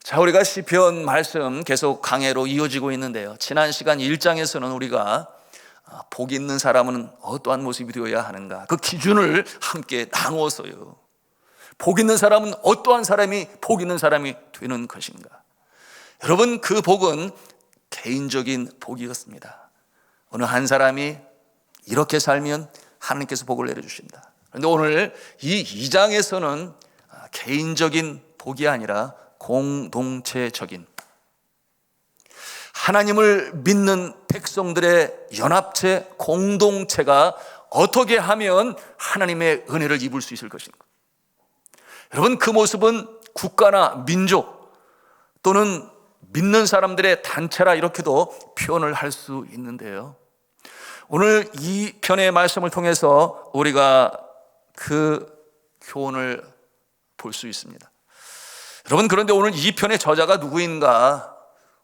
자, 우리가 시편 말씀 계속 강해로 이어지고 있는데요, 지난 시간 1장에서는 우리가 복 있는 사람은 어떠한 모습이 되어야 하는가, 그 기준을 함께 나누었어요. 복 있는 사람은 어떠한 사람이 복 있는 사람이 되는 것인가. 여러분, 그 복은 개인적인 복이었습니다. 어느 한 사람이 이렇게 살면 하나님께서 복을 내려주신다. 그런데 오늘 이 2장에서는 개인적인 복이 아니라 공동체적인, 하나님을 믿는 백성들의 연합체, 공동체가 어떻게 하면 하나님의 은혜를 입을 수 있을 것인가. 여러분, 그 모습은 국가나 민족 또는 믿는 사람들의 단체라 이렇게도 표현을 할 수 있는데요, 오늘 이 편의 말씀을 통해서 우리가 그 교훈을 볼 수 있습니다. 여러분, 그런데 오늘 이 편의 저자가 누구인가?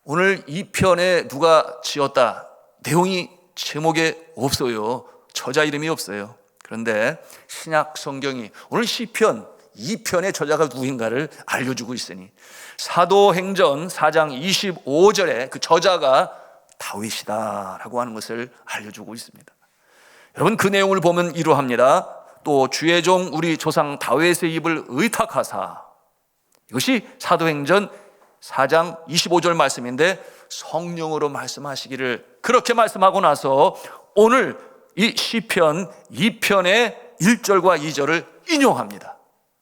오늘 이 편에 누가 지었다, 내용이 제목에 없어요. 저자 이름이 없어요. 그런데 신약 성경이 오늘 시편 2편의 저자가 누구인가를 알려주고 있으니, 사도행전 4장 25절에 그 저자가 다윗이다 라고 하는 것을 알려주고 있습니다. 여러분, 그 내용을 보면 이러합니다. 또 주의 종 우리 조상 다윗의 입을 의탁하사, 이것이 사도행전 4장 25절 말씀인데, 성령으로 말씀하시기를, 그렇게 말씀하고 나서 오늘 이 시편 2편의 1절과 2절을 인용합니다.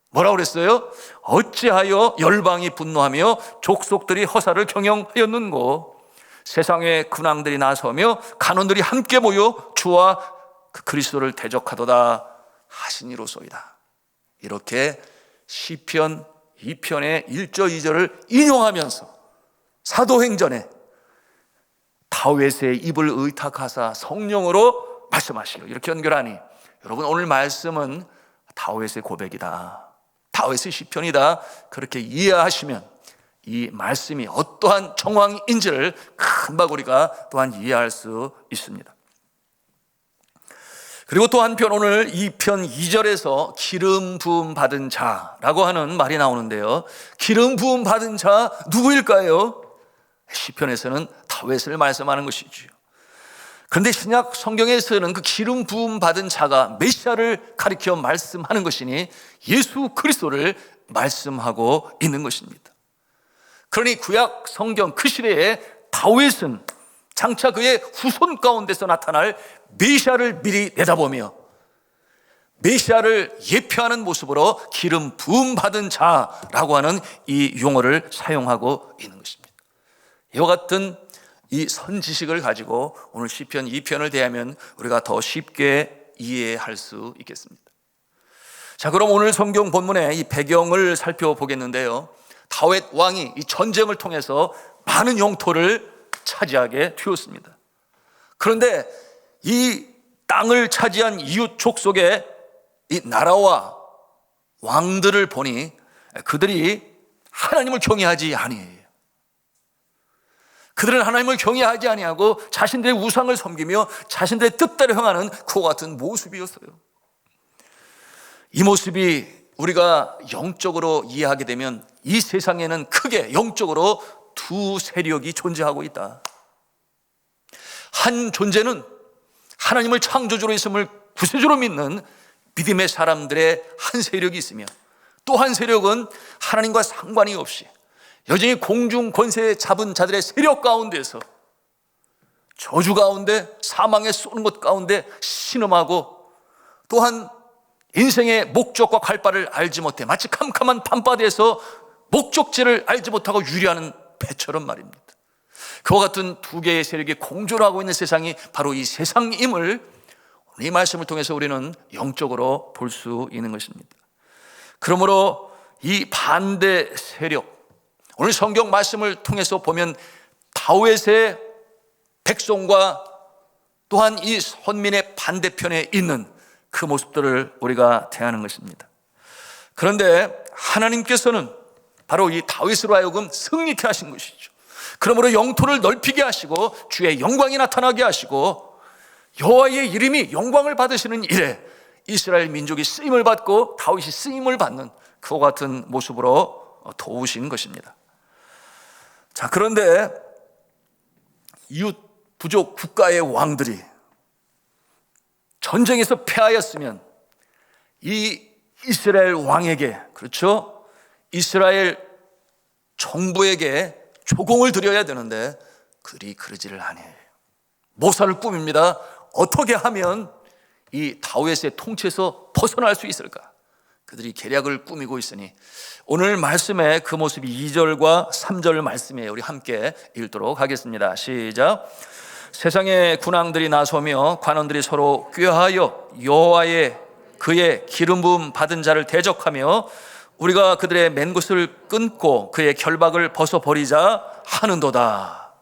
뭐라고 그랬어요? 어찌하여 열방이 분노하며 족속들이 허사를 경영하였는고, 세상의 근왕들이 나서며 간원들이 함께 모여 주와 그 그리스도를 대적하도다 하시니로소이다. 이렇게 시편 2편의 1절 2절을 인용하면서 사도행전에 다윗의 입을 의탁하사 성령으로 말씀하시고, 이렇게 연결하니, 여러분, 오늘 말씀은 다윗의 고백이다, 다윗의 시편이다, 그렇게 이해하시면 이 말씀이 어떠한 정황인지를 금방 우리가 또한 이해할 수 있습니다. 그리고 또 한편 오늘 2편 2절에서 기름 부음 받은 자라고 하는 말이 나오는데요, 기름 부음 받은 자 누구일까요? 시편에서는 다윗을 말씀하는 것이죠. 그런데 신약 성경에서는 그 기름 부음 받은 자가 메시아를 가리켜 말씀하는 것이니 예수 그리스도를 말씀하고 있는 것입니다. 그러니 구약 성경 그 시대에 다윗은 장차 그의 후손 가운데서 나타날 메시아를 미리 내다보며 메시아를 예표하는 모습으로 기름 부음 받은 자라고 하는 이 용어를 사용하고 있는 것입니다. 이와 같은 이 선지식을 가지고 오늘 시편 2편을 대하면 우리가 더 쉽게 이해할 수 있겠습니다. 자, 그럼 오늘 성경 본문의 이 배경을 살펴보겠는데요, 다윗 왕이 이 전쟁을 통해서 많은 영토를 차지하게 되었습니다. 그런데 이 땅을 차지한 이웃 족속의 이 나라와 왕들을 보니 그들이 하나님을 경외하지 아니해요. 그들은 하나님을 경외하지 아니하고 자신들의 우상을 섬기며 자신들의 뜻대로 행하는 그와 같은 모습이었어요. 이 모습이 우리가 영적으로 이해하게 되면 이 세상에는 크게 영적으로 두 세력이 존재하고 있다. 한 존재는 하나님을 창조주로 있음을 구세주로 믿는 믿음의 사람들의 한 세력이 있으며, 또 한 세력은 하나님과 상관이 없이 여전히 공중 권세에 잡은 자들의 세력 가운데서 저주 가운데 사망에 쏘는 것 가운데 신음하고, 또한 인생의 목적과 갈 바를 알지 못해 마치 캄캄한 밤바다에서 목적지를 알지 못하고 유리하는 배처럼 말입니다. 그와 같은 두 개의 세력이 공존하고 있는 세상이 바로 이 세상임을 이 말씀을 통해서 우리는 영적으로 볼 수 있는 것입니다. 그러므로 이 반대 세력, 오늘 성경 말씀을 통해서 보면 다윗의 백성과 또한 이 선민의 반대편에 있는 그 모습들을 우리가 대하는 것입니다. 그런데 하나님께서는 바로 이 다윗으로 하여금 승리케 하신 것이죠. 그러므로 영토를 넓히게 하시고 주의 영광이 나타나게 하시고 여호와의 이름이 영광을 받으시는 일에 이스라엘 민족이 쓰임을 받고 다윗이 쓰임을 받는 그와 같은 모습으로 도우신 것입니다. 자, 그런데 이웃 부족 국가의 왕들이 전쟁에서 패하였으면 이 이스라엘 왕에게, 그렇죠? 이스라엘 정부에게 조공을 드려야 되는데 그들이 그러지를 않아요. 모사를 꾸밉니다. 어떻게 하면 이 다윗의 통치에서 벗어날 수 있을까? 그들이 계략을 꾸미고 있으니 오늘 말씀의 그 모습이 2절과 3절 말씀이에요. 우리 함께 읽도록 하겠습니다. 시작. 세상의 군왕들이 나서며 관원들이 서로 꾀하여 여호와의 그의 기름 부음 받은 자를 대적하며 우리가 그들의 맨 것을 끊고 그의 결박을 벗어버리자 하는도다.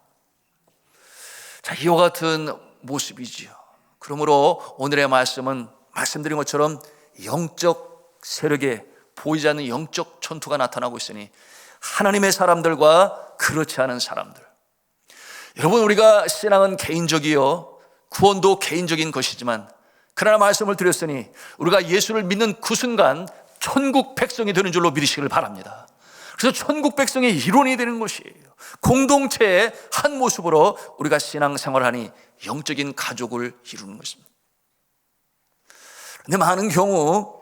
자, 이와 같은 모습이지요. 그러므로 오늘의 말씀은 말씀드린 것처럼 영적 세력에 보이지 않는 영적 전투가 나타나고 있으니 하나님의 사람들과 그렇지 않은 사람들, 여러분, 우리가 신앙은 개인적이요 구원도 개인적인 것이지만 그러나 말씀을 드렸으니 우리가 예수를 믿는 그 순간 천국 백성이 되는 줄로 믿으시기를 바랍니다. 그래서 천국 백성의 일원이 되는 것이에요. 공동체의 한 모습으로 우리가 신앙생활하니 영적인 가족을 이루는 것입니다. 그런데 많은 경우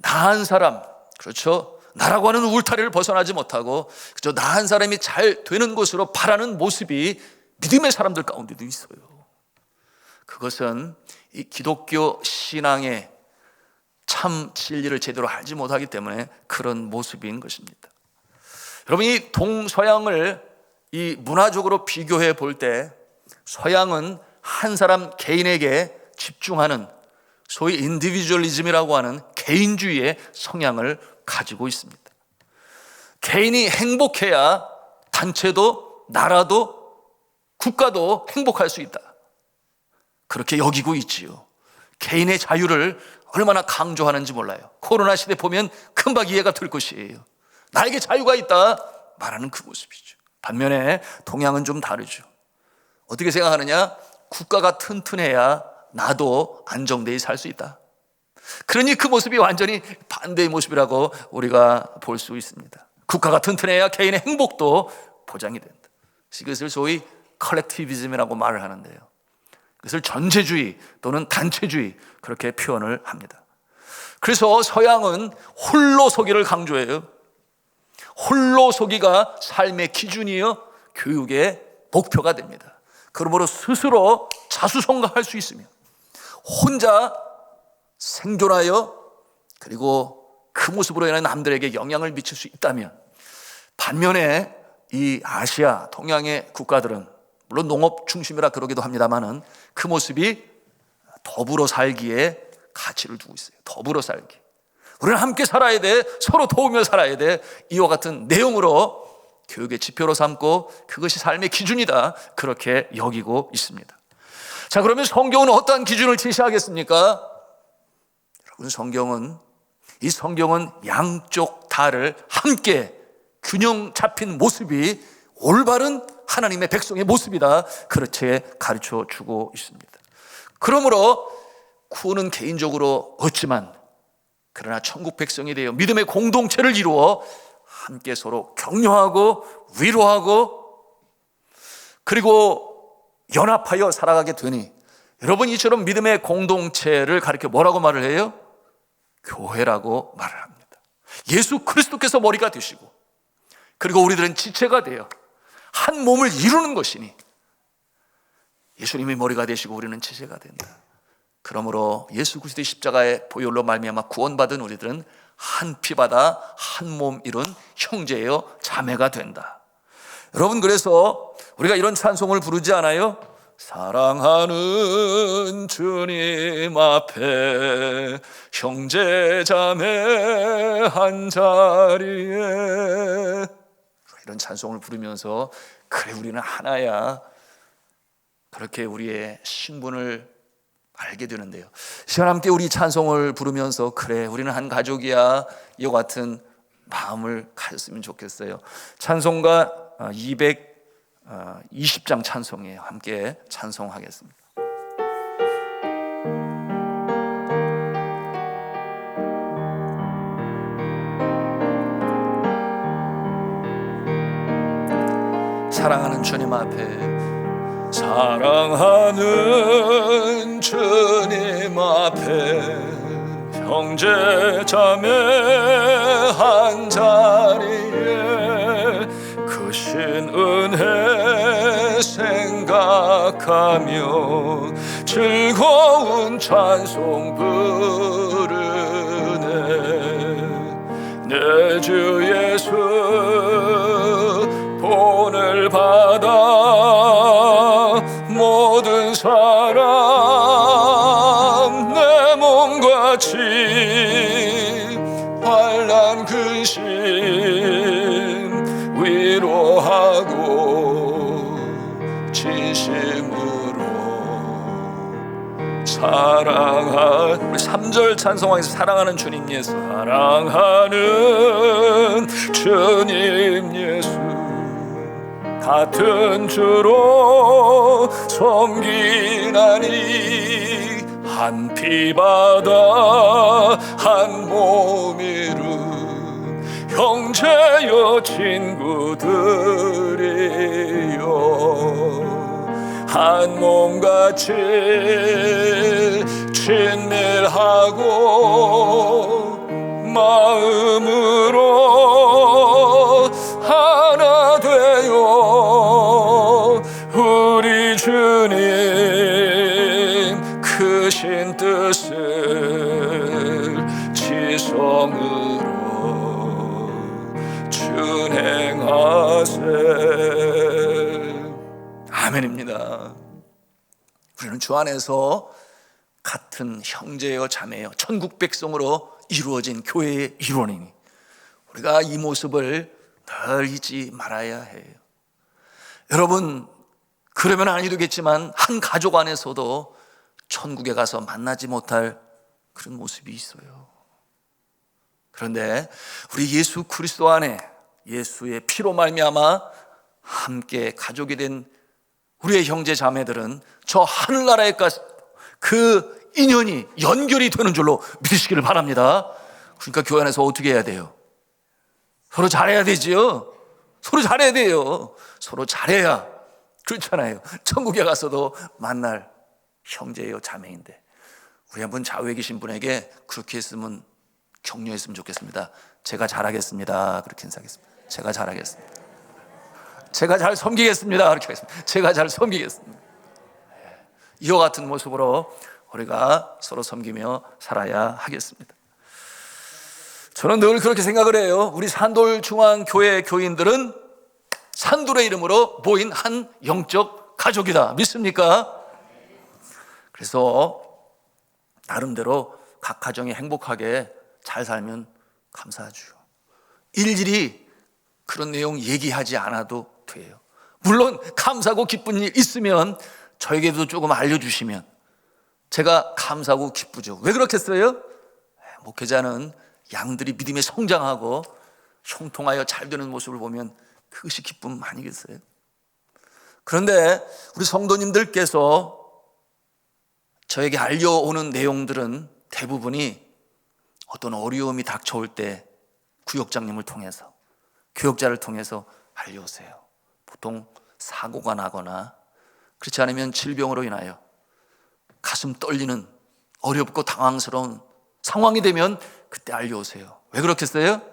나 한 사람, 그렇죠? 나라고 하는 울타리를 벗어나지 못하고 그저 나 한 사람이 잘 되는 것으로 바라는 모습이 믿음의 사람들 가운데도 있어요. 그것은 이 기독교 신앙의 참 진리를 제대로 알지 못하기 때문에 그런 모습인 것입니다. 여러분, 이 동서양을 이 문화적으로 비교해 볼 때 서양은 한 사람 개인에게 집중하는 소위 인디비주얼리즘이라고 하는 개인주의의 성향을 가지고 있습니다. 개인이 행복해야 단체도 나라도 국가도 행복할 수 있다, 그렇게 여기고 있지요. 개인의 자유를 얼마나 강조하는지 몰라요. 코로나 시대 보면 금방 이해가 될 것이에요. 나에게 자유가 있다 말하는 그 모습이죠. 반면에 동양은 좀 다르죠. 어떻게 생각하느냐? 국가가 튼튼해야 나도 안정되게 살 수 있다. 그러니 그 모습이 완전히 반대의 모습이라고 우리가 볼 수 있습니다. 국가가 튼튼해야 개인의 행복도 보장이 된다. 이것을 소위 컬렉티비즘이라고 말을 하는데요, 그것을 전체주의 또는 단체주의 그렇게 표현을 합니다. 그래서 서양은 홀로서기를 강조해요. 홀로서기가 삶의 기준이요 교육의 목표가 됩니다. 그러므로 스스로 자수성가할 수 있으며 혼자 생존하여 그리고 그 모습으로 인해 남들에게 영향을 미칠 수 있다면, 반면에 이 아시아 동양의 국가들은 물론 농업 중심이라 그러기도 합니다만은 그 모습이 더불어 살기에 가치를 두고 있어요. 더불어 살기, 우리는 함께 살아야 돼, 서로 도우며 살아야 돼, 이와 같은 내용으로 교육의 지표로 삼고 그것이 삶의 기준이다 그렇게 여기고 있습니다. 자, 그러면 성경은 어떠한 기준을 제시하겠습니까? 여러분, 성경은 양쪽 다를 함께 균형 잡힌 모습이 올바른 하나님의 백성의 모습이다 그렇게 가르쳐 주고 있습니다. 그러므로 구원은 개인적으로 얻지만 그러나 천국 백성이 되어 믿음의 공동체를 이루어 함께 서로 격려하고 위로하고 그리고 연합하여 살아가게 되니, 여러분, 이처럼 믿음의 공동체를 가리켜 뭐라고 말을 해요? 교회라고 말을 합니다. 예수 그리스도께서 머리가 되시고 그리고 우리들은 지체가 되어 한 몸을 이루는 것이니 예수님이 머리가 되시고 우리는 지체가 된다. 그러므로 예수 그리스도의 십자가의 보혈로 말미암아 구원받은 우리들은 한 피바다 한 몸 이룬 형제요 자매가 된다. 여러분, 그래서 우리가 이런 찬송을 부르지 않아요? 사랑하는 주님 앞에 형제 자매 한 자리에, 이런 찬송을 부르면서 그래 우리는 하나야, 그렇게 우리의 신분을 알게 되는데요, 시간 함께 우리 찬송을 부르면서 그래 우리는 한 가족이야, 이와 같은 마음을 가졌으면 좋겠어요. 찬송가 220장 찬송이에요. 함께 찬송하겠습니다. 사랑하는 주님 앞에, 사랑하는 주님 앞에 형제 자매 한 자리에 크신 은혜 생각하며 즐거운 찬송 부르네. 내 주 예수 본을 받아 모든 사람 내 몸같이 환난 근심 위로하고 진심으로 사랑한, 우리 3절 찬송하면서 사랑하는 주님 예수, 사랑하는 주님 예수 같은 주로 섬기나니 한 피바다 한 몸 이룬 형제여 친구들이여 한 몸같이 친밀하고 마음으로 하나 되어 우리 주님 크신 뜻을 지성으로 준행하세. 아멘입니다. 우리는 주 안에서 같은 형제여 자매여 천국 백성으로 이루어진 교회의 일원이니 우리가 이 모습을 늘 잊지 말아야 해요. 여러분, 그러면 아니 되겠지만 한 가족 안에서도 천국에 가서 만나지 못할 그런 모습이 있어요. 그런데 우리 예수 그리스도 안에 예수의 피로 말미암아 함께 가족이 된 우리의 형제 자매들은 저 하늘나라에 가서 그 인연이 연결이 되는 줄로 믿으시기를 바랍니다. 그러니까 교회 안에서 어떻게 해야 돼요? 서로 잘해야 되지요. 서로 잘해야 돼요. 서로 잘해야, 그렇잖아요, 천국에 가서도 만날 형제예요 자매인데. 우리 한번 좌우에 계신 분에게 그렇게 했으면 격려했으면 좋겠습니다. 제가 잘하겠습니다. 그렇게 인사하겠습니다. 제가 잘하겠습니다. 제가 잘 섬기겠습니다. 그렇게 하겠습니다. 제가 잘 섬기겠습니다. 이와 같은 모습으로 우리가 서로 섬기며 살아야 하겠습니다. 저는 늘 그렇게 생각을 해요. 우리 산돌중앙교회 교인들은 산돌의 이름으로 모인 한 영적 가족이다. 믿습니까? 그래서 나름대로 각 가정이 행복하게 잘 살면 감사하죠. 일일이 그런 내용 얘기하지 않아도 돼요. 물론 감사하고 기쁜 일 있으면 저에게도 조금 알려주시면 제가 감사하고 기쁘죠. 왜 그렇겠어요? 목회자는 양들이 믿음에 성장하고 형통하여 잘 되는 모습을 보면 그것이 기쁨 아니겠어요? 그런데 우리 성도님들께서 저에게 알려오는 내용들은 대부분이 어떤 어려움이 닥쳐올 때 구역장님을 통해서, 교역자를 통해서 알려오세요. 보통 사고가 나거나 그렇지 않으면 질병으로 인하여 가슴 떨리는 어렵고 당황스러운 상황이 되면 그때 알려오세요. 왜 그렇겠어요?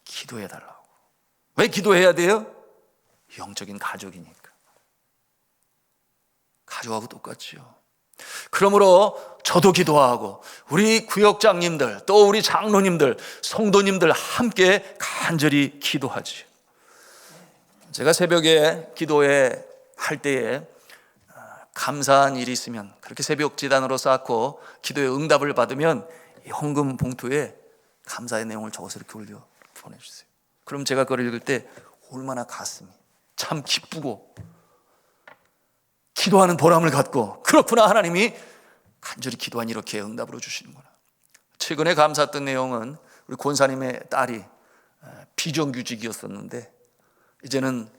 기도해달라고. 왜 기도해야 돼요? 영적인 가족이니까. 가족하고 똑같지요. 그러므로 저도 기도하고 우리 구역장님들 또 우리 장로님들 성도님들 함께 간절히 기도하지요. 제가 새벽에 기도회 할 때에 감사한 일이 있으면 그렇게 새벽 제단으로 쌓고 기도에 응답을 받으면 이 헌금 봉투에 감사의 내용을 적어서 이렇게 올려 보내주세요. 그럼 제가 그걸 읽을 때 얼마나 가슴이 참 기쁘고 기도하는 보람을 갖고, 그렇구나, 하나님이 간절히 기도하니 이렇게 응답으로 주시는구나. 최근에 감사했던 내용은 우리 권사님의 딸이 비정규직이었었는데 이제는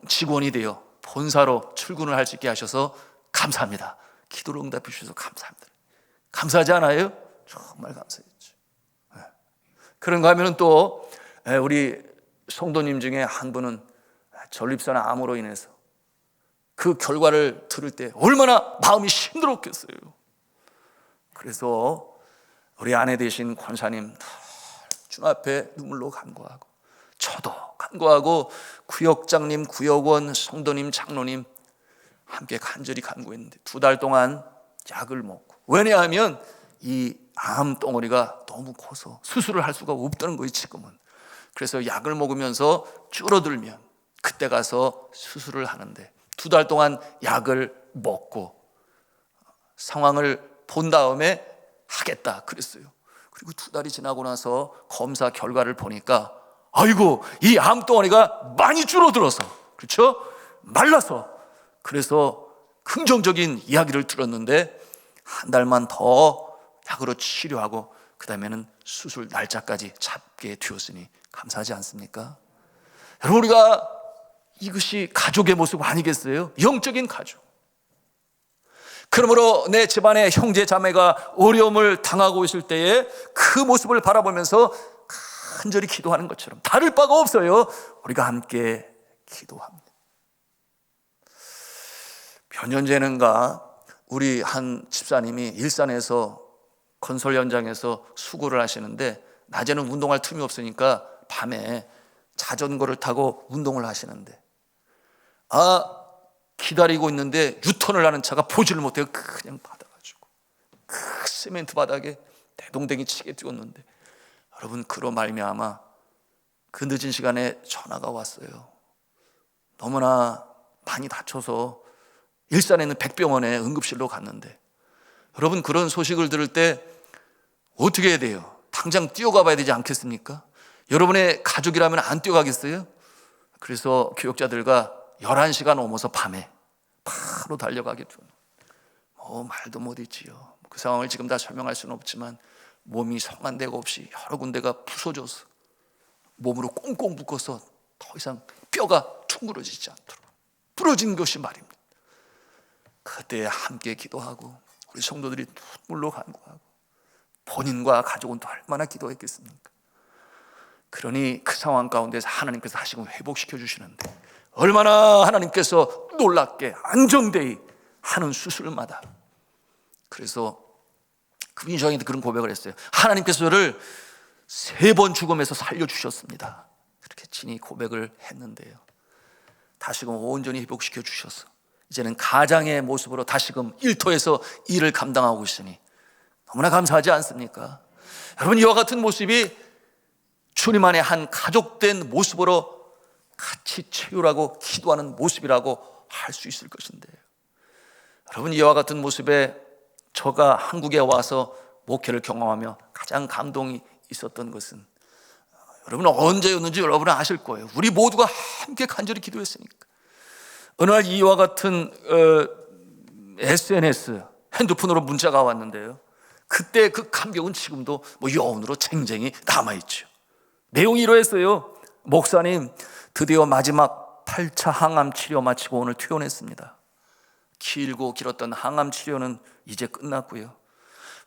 직원이 되어 본사로 출근을 할 수 있게 하셔서 감사합니다. 기도로 응답해 주셔서 감사합니다. 감사하지 않아요? 정말 감사했죠. 그런가 하면 또 우리 성도님 중에 한 분은 전립선 암으로 인해서 그 결과를 들을 때 얼마나 마음이 힘들었겠어요. 그래서 우리 아내 되신 권사님 주 앞에 눈물로 간구하고, 저도 간구하고, 구역장님, 구역원, 성도님, 장로님 함께 간절히 간구했는데 2달 동안 약을 먹고, 왜냐하면 이 암덩어리가 너무 커서 수술을 할 수가 없다는 거예요 지금은. 그래서 약을 먹으면서 줄어들면 그때 가서 수술을 하는데 2달 동안 약을 먹고 상황을 본 다음에 하겠다 그랬어요. 그리고 2달이 지나고 나서 검사 결과를 보니까 아이고, 이 암덩어리가 많이 줄어들어서, 그렇죠? 말라서. 그래서 긍정적인 이야기를 들었는데 한 달만 더 약으로 치료하고 그 다음에는 수술 날짜까지 잡게 되었으니 감사하지 않습니까? 여러분, 우리가 이것이 가족의 모습 아니겠어요? 영적인 가족. 그러므로 내 집안의 형제 자매가 어려움을 당하고 있을 때에 그 모습을 바라보면서 간절히 기도하는 것처럼 다를 바가 없어요. 우리가 함께 기도합니다. 몇 년 전인가 우리 한 집사님이 일산에서 건설 현장에서 수고를 하시는데 낮에는 운동할 틈이 없으니까 밤에 자전거를 타고 운동을 하시는데 기다리고 있는데 유턴을 하는 차가 보지를 못해요. 그냥 받아가지고 그 시멘트 바닥에 대동댕이 치게 뛰었는데, 여러분, 그로 말미암아 그 늦은 시간에 전화가 왔어요. 너무나 많이 다쳐서 일산에 있는 백병원에 응급실로 갔는데, 여러분, 그런 소식을 들을 때 어떻게 해야 돼요? 당장 뛰어가 봐야 되지 않겠습니까? 여러분의 가족이라면 안 뛰어가겠어요? 그래서 교역자들과 11시가 넘어서 밤에 바로 달려가게 되는, 말도 못 있지요. 그 상황을 지금 다 설명할 수는 없지만 몸이 성한 데가 없이 여러 군데가 부서져서 몸으로 꽁꽁 묶어서 더 이상 뼈가 둥그러지지 않도록 부러진 것이 말입니다. 그때 함께 기도하고 우리 성도들이 눈물로 간구하고 본인과 가족은 또 얼마나 기도했겠습니까? 그러니 그 상황 가운데서 하나님께서 다시금 회복시켜 주시는데 얼마나 하나님께서 놀랍게 안정되이 하는 수술마다. 그래서 그분이 저에게 그런 고백을 했어요. 하나님께서 저를 3번 죽음에서 살려주셨습니다. 그렇게 진히 고백을 했는데요, 다시금 온전히 회복시켜 주셔서 이제는 가장의 모습으로 다시금 일터에서 일을 감당하고 있으니 너무나 감사하지 않습니까? 여러분, 이와 같은 모습이 주님 안에 한 가족된 모습으로 같이 채우라고 기도하는 모습이라고 할 수 있을 것인데요, 여러분, 이와 같은 모습에 저가 한국에 와서 목회를 경험하며 가장 감동이 있었던 것은, 여러분은 언제였는지 여러분은 아실 거예요. 우리 모두가 함께 간절히 기도했으니까. 어느 날 이와 같은 SNS, 핸드폰으로 문자가 왔는데요, 그때 그 감격은 지금도 여운으로 쟁쟁이 남아있죠. 내용이 이러했어요. 목사님, 드디어 마지막 8차 항암 치료 마치고 오늘 퇴원했습니다. 길고 길었던 항암 치료는 이제 끝났고요,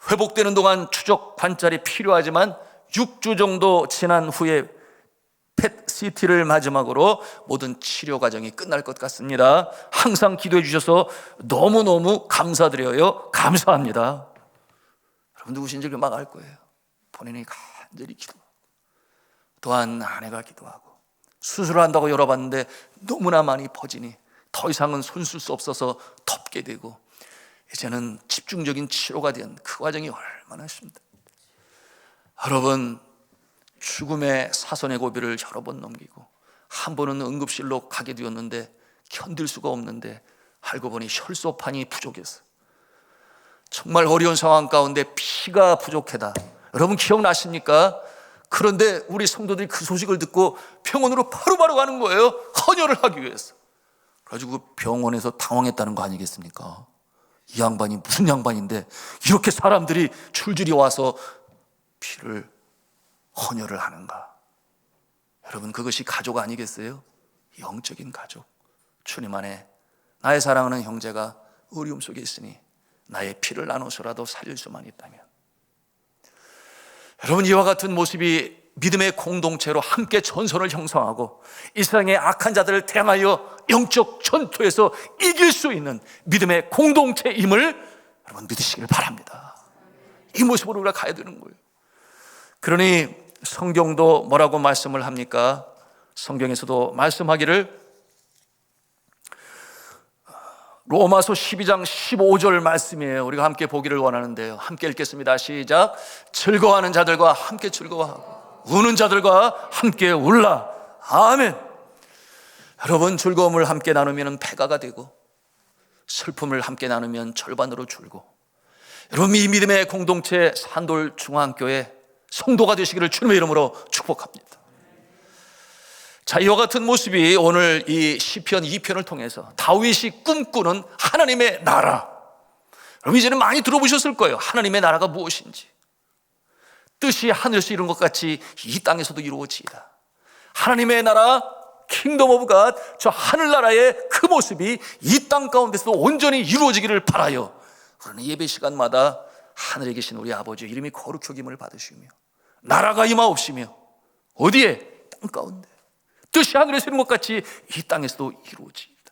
회복되는 동안 추적 관찰이 필요하지만 6주 정도 지난 후에 펫CT를 마지막으로 모든 치료 과정이 끝날 것 같습니다. 항상 기도해 주셔서 너무너무 감사드려요. 감사합니다. 여러분, 누구신지 금방 알 거예요. 본인이 간절히 기도하고, 또한 아내가 기도하고, 수술을 한다고 열어봤는데 너무나 많이 퍼지니 더 이상은 손쓸 수 없어서 덮게 되고, 이제는 집중적인 치료가 된 그 과정이 얼마나 쉽습니다. 여러분, 죽음의 사선의 고비를 여러 번 넘기고 한 번은 응급실로 가게 되었는데 견딜 수가 없는데 알고 보니 혈소판이 부족해서 정말 어려운 상황 가운데 피가 부족하다. 여러분 기억나십니까? 그런데 우리 성도들이 그 소식을 듣고 병원으로 바로바로 가는 거예요. 헌혈을 하기 위해서. 그래가지고 병원에서 당황했다는 거 아니겠습니까? 이 양반이 무슨 양반인데 이렇게 사람들이 줄줄이 와서 피를 헌혈을 하는가? 여러분, 그것이 가족 아니겠어요? 영적인 가족. 주님 안에 나의 사랑하는 형제가 어려움 속에 있으니 나의 피를 나눠서라도 살릴 수만 있다면, 여러분, 이와 같은 모습이 믿음의 공동체로 함께 전선을 형성하고 이 세상의 악한 자들을 대항하여 영적 전투에서 이길 수 있는 믿음의 공동체임을 여러분 믿으시길 바랍니다. 이 모습으로 우리가 가야 되는 거예요. 그러니 성경도 뭐라고 말씀을 합니까? 성경에서도 말씀하기를 로마서 12장 15절 말씀이에요. 우리가 함께 보기를 원하는데요. 함께 읽겠습니다. 시작. 즐거워하는 자들과 함께 즐거워하고 우는 자들과 함께 울라. 아멘. 여러분, 즐거움을 함께 나누면 배가가 되고 슬픔을 함께 나누면 절반으로 줄고, 여러분 이 믿음의 공동체 산돌 중앙교회 성도가 되시기를 주님의 이름으로 축복합니다. 자, 이와 같은 모습이 오늘 이 시편 2편을 통해서 다윗이 꿈꾸는 하나님의 나라, 여러분 이제는 많이 들어보셨을 거예요. 하나님의 나라가 무엇인지. 뜻이 하늘에서 이룬 것 같이 이 땅에서도 이루어지이다. 하나님의 나라, 킹덤 오브 갓, 저 하늘나라의 그 모습이 이 땅 가운데서도 온전히 이루어지기를 바라요. 그러나 예배 시간마다 하늘에 계신 우리 아버지 이름이 거룩히 여김을 받으시며 나라가 임하옵시며 어디에? 땅 가운데 뜻이 하늘에서 이룬 것 같이 이 땅에서도 이루어지이다.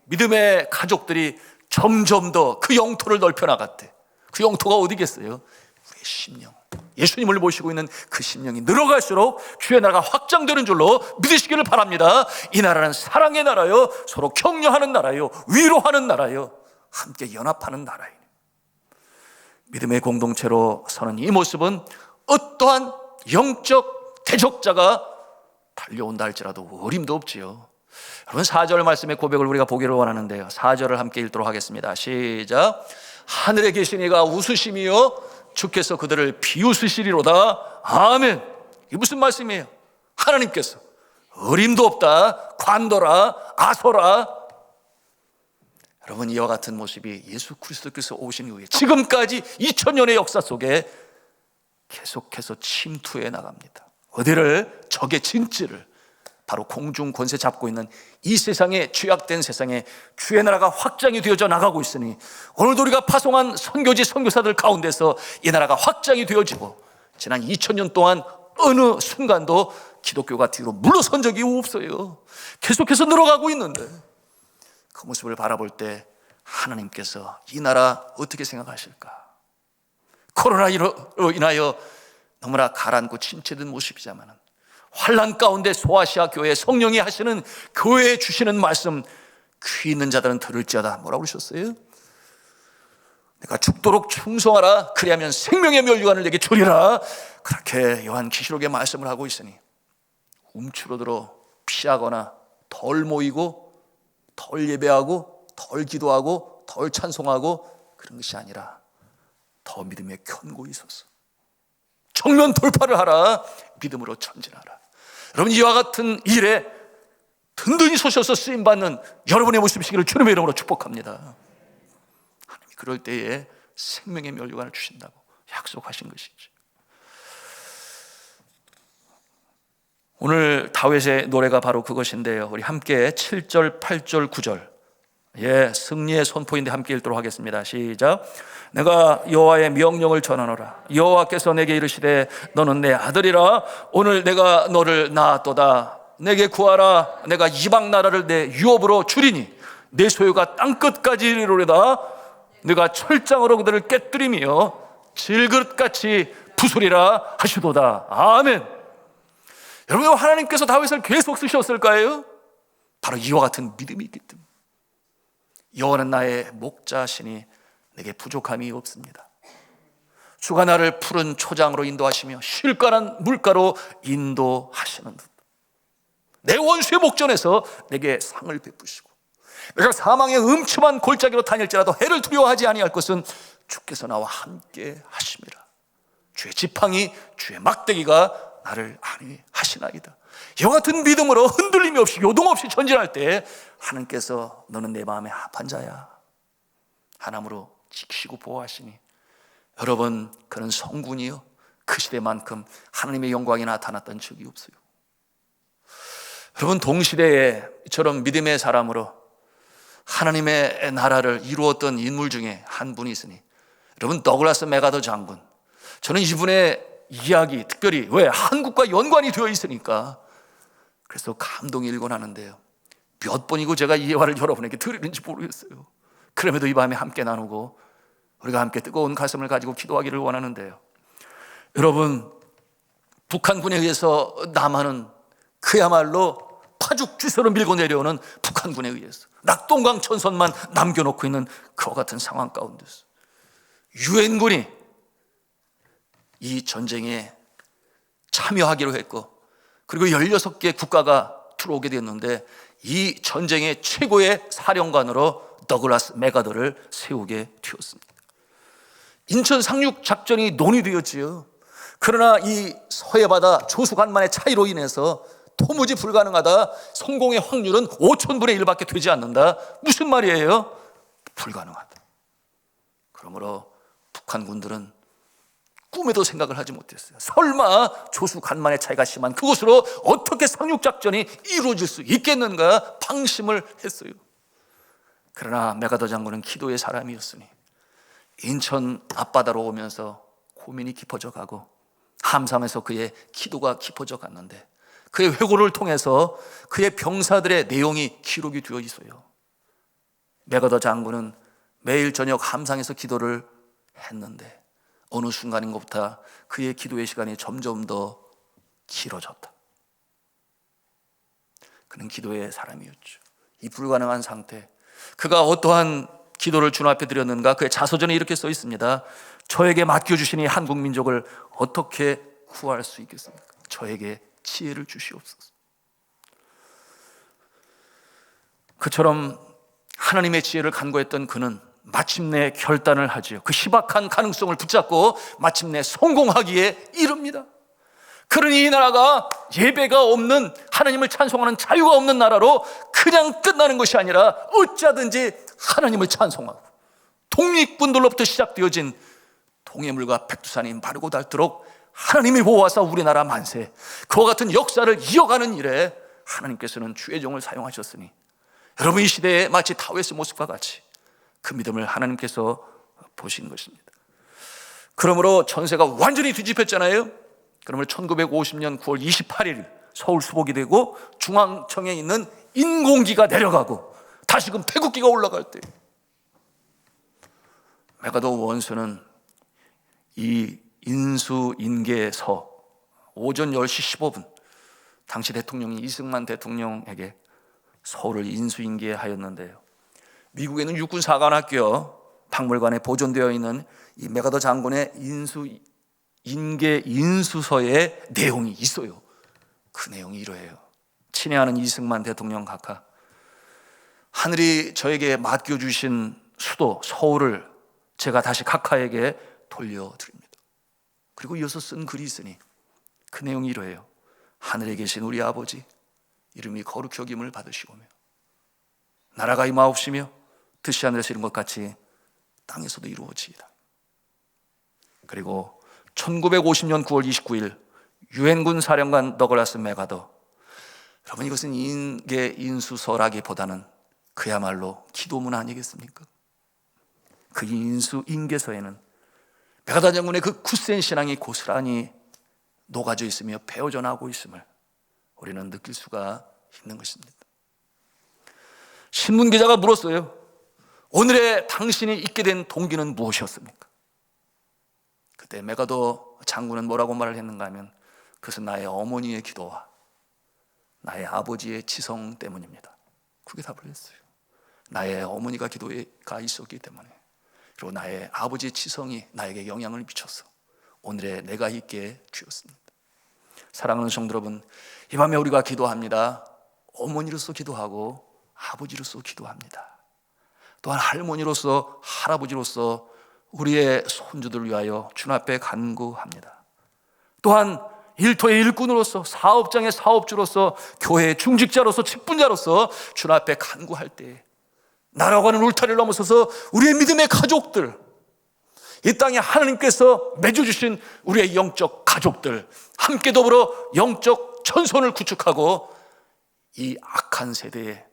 믿음의 가족들이 점점 더 그 영토를 넓혀 나갔대. 그 영토가 어디겠어요? 우리의 심령, 예수님을 모시고 있는 그 심령이 늘어갈수록 주의 나라가 확장되는 줄로 믿으시기를 바랍니다. 이 나라는 사랑의 나라요, 서로 격려하는 나라요, 위로하는 나라요, 함께 연합하는 나라예요. 믿음의 공동체로 서는 이 모습은 어떠한 영적 대적자가 달려온다 할지라도 어림도 없지요. 여러분 4절 말씀의 고백을 우리가 보기를 원하는데요, 4절을 함께 읽도록 하겠습니다. 시작. 하늘에 계신 이가 웃으심이요 주께서 그들을 비웃으시리로다. 아멘. 이게 무슨 말씀이에요? 하나님께서 어림도 없다, 관둬라, 아서라. 여러분 이와 같은 모습이 예수 그리스도께서 오신 이후에 지금까지 2000년의 역사 속에 계속해서 침투해 나갑니다. 어디를? 적의 진지를, 바로 공중 권세 잡고 있는 이 세상에, 죄악된 세상에 주의 나라가 확장이 되어져 나가고 있으니 오늘도 우리가 파송한 선교지 선교사들 가운데서 이 나라가 확장이 되어지고, 지난 2000년 동안 어느 순간도 기독교가 뒤로 물러선 적이 없어요. 계속해서 늘어가고 있는데 그 모습을 바라볼 때 하나님께서 이 나라 어떻게 생각하실까? 코로나로 인하여 너무나 가라앉고 침체된 모습이지만 환난 가운데 소아시아 교회 성령이 하시는, 교회에 주시는 말씀, 귀 있는 자들은 들을지어다. 뭐라고 그러셨어요? 내가 죽도록 충성하라. 그리하면 생명의 멸류관을 내게 주리라. 그렇게 요한계시록의 말씀을 하고 있으니 움츠러들어 피하거나 덜 모이고 덜 예배하고 덜 기도하고 덜 찬송하고 그런 것이 아니라 더 믿음에 견고히 서서 정면 돌파를 하라. 믿음으로 전진하라. 여러분 이와 같은 일에 든든히 서셔서 쓰임받는 여러분의 모습이시기를 주님의 이름으로 축복합니다. 하나님이 그럴 때에 생명의 멸류관을 주신다고 약속하신 것이죠. 오늘 다윗의 노래가 바로 그것인데요, 우리 함께 7절, 8절, 9절, 승리의 선포인데 함께 읽도록 하겠습니다. 시작. 내가 여호와의 명령을 전하노라. 여호와께서 내게 이르시되 너는 내 아들이라. 오늘 내가 너를 낳았도다. 내게 구하라. 내가 이방 나라를 내 유업으로 주리니 내 소유가 땅끝까지 이르리로다. 네가 철장으로 그들을 깨뜨리며 질그릇같이 부수리라 하시도다. 아멘. 여러분 하나님께서 다윗을 계속 쓰셨을까요? 바로 이와 같은 믿음이 있기 때문에. 여호와는 나의 목자시니 내게 부족함이 없습니다. 주가 나를 푸른 초장으로 인도하시며 쉴만한 물가로 인도하시는 듯. 내 원수의 목전에서 내게 상을 베푸시고, 내가 사망의 음침한 골짜기로 다닐지라도 해를 두려워하지 아니할 것은 주께서 나와 함께 하심이라. 주의 지팡이, 주의 막대기가 나를 안위하시나이다. 이와 같은 믿음으로 흔들림이 없이 요동 없이 전진할 때 하나님께서 너는 내 마음에 합한 자야 하나님으로 지키시고 보호하시니, 여러분 그는 성군이요 그 시대만큼 하나님의 영광이 나타났던 적이 없어요. 여러분 동시대에 이처럼 믿음의 사람으로 하나님의 나라를 이루었던 인물 중에 한 분이 있으니, 여러분 더글라스 맥아더 장군, 저는 이분의 이야기, 특별히 왜? 한국과 연관이 되어 있으니까. 그래서 감동이 일곤 하는데요, 몇 번이고 제가 이 예화를 여러분에게 드리는지 모르겠어요. 그럼에도 이 밤에 함께 나누고 우리가 함께 뜨거운 가슴을 가지고 기도하기를 원하는데요, 여러분, 북한군에 의해서 남한은 그야말로 파죽지세로 밀고 내려오는 북한군에 의해서 낙동강천선만 남겨놓고 있는 그와 같은 상황 가운데서 유엔군이 이 전쟁에 참여하기로 했고, 그리고 16개 국가가 들어오게 됐는데 이 전쟁의 최고의 사령관으로 더글라스 맥아더를 세우게 되었습니다. 인천 상륙 작전이 논의되었지요. 그러나 이 서해바다 조수간만의 차이로 인해서 도무지 불가능하다. 성공의 확률은 5,000분의 1밖에 되지 않는다. 무슨 말이에요? 불가능하다. 그러므로 북한군들은 꿈에도 생각을 하지 못했어요. 설마 조수간만의 차이가 심한 그곳으로 어떻게 상륙작전이 이루어질 수 있겠는가 방심을 했어요. 그러나 맥아더 장군은 기도의 사람이었으니 인천 앞바다로 오면서 고민이 깊어져 가고 함상에서 그의 기도가 깊어져 갔는데, 그의 회고를 통해서 그의 병사들의 내용이 기록이 되어 있어요. 맥아더 장군은 매일 저녁 함상에서 기도를 했는데 어느 순간인 것부터 그의 기도의 시간이 점점 더 길어졌다. 그는 기도의 사람이었죠. 이 불가능한 상태, 그가 어떠한 기도를 주님 앞에 드렸는가? 그의 자서전에 이렇게 써 있습니다. 저에게 맡겨주시니 한국 민족을 어떻게 구할 수 있겠습니까? 저에게 지혜를 주시옵소서. 그처럼 하나님의 지혜를 간구했던 그는 마침내 결단을 하지요. 그 희박한 가능성을 붙잡고 마침내 성공하기에 이릅니다. 그러니 이 나라가 예배가 없는, 하나님을 찬송하는 자유가 없는 나라로 그냥 끝나는 것이 아니라 어찌하든지 하나님을 찬송하고 독립군들로부터 시작되어진 동해물과 백두산이 마르고 닳도록 하나님이 보호하사 우리나라 만세, 그와 같은 역사를 이어가는 일에 하나님께서는 주의 종을 사용하셨으니 여러분, 이 시대에 마치 다윗의 모습과 같이 그 믿음을 하나님께서 보신 것입니다. 그러므로 전세가 완전히 뒤집혔잖아요. 그러므로 1950년 9월 28일 서울 수복이 되고 중앙청에 있는 인공기가 내려가고 다시금 태극기가 올라갈 때 맥아더 원수는 이 인수인계서 오전 10시 15분 당시 대통령이 이승만 대통령에게 서울을 인수인계하였는데요, 미국에는 육군사관학교 박물관에 보존되어 있는 이 맥아더 장군의 인수인계 인수서의 내용이 있어요. 그 내용이 이러해요. 친애하는 이승만 대통령 각하, 하늘이 저에게 맡겨주신 수도 서울을 제가 다시 각하에게 돌려드립니다. 그리고 이어서 쓴 글이 있으니 그 내용이 이러해요. 하늘에 계신 우리 아버지, 이름이 거룩히 여김을 받으시오며 나라가 임하옵시며 뜻이 하늘에서 이룬 것 같이 땅에서도 이루어지이다. 그리고 1950년 9월 29일 유엔군 사령관 더글라스 맥아더, 여러분, 이것은 인계 인수서라기보다는 그야말로 기도문 아니겠습니까? 그 인수인계서에는 맥아더 장군의 그 굳센 신앙이 고스란히 녹아져 있으며 배어져 나오고 있음을 우리는 느낄 수가 있는 것입니다. 신문 기자가 물었어요. 오늘의 당신이 있게 된 동기는 무엇이었습니까? 그때 맥아더 장군은 뭐라고 말을 했는가 하면, 그것은 나의 어머니의 기도와 나의 아버지의 지성 때문입니다. 그렇게 답을 했어요. 나의 어머니가 기도가 있었기 때문에, 그리고 나의 아버지의 지성이 나에게 영향을 미쳐서 오늘의 내가 있게 되었습니다. 사랑하는 성도 여러분, 이 밤에 우리가 기도합니다. 어머니로서 기도하고 아버지로서 기도합니다. 또한 할머니로서, 할아버지로서 우리의 손주들을 위하여 주님 앞에 간구합니다. 또한 일터의 일꾼으로서, 사업장의 사업주로서, 교회의 중직자로서, 직분자로서 주님 앞에 간구할 때 나라고 하는 울타리를 넘어서서 우리의 믿음의 가족들, 이 땅에 하나님께서 맺어주신 우리의 영적 가족들, 함께 더불어 영적 전선을 구축하고 이 악한 세대에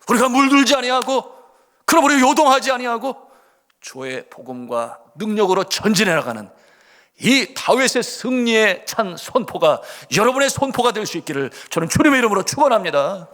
우리가 물들지 아니하고 그러므로 요동하지 아니하고 주의 복음과 능력으로 전진해 나가는 이 다윗의 승리에 찬 선포가 여러분의 선포가 될 수 있기를 저는 주님의 이름으로 축원합니다.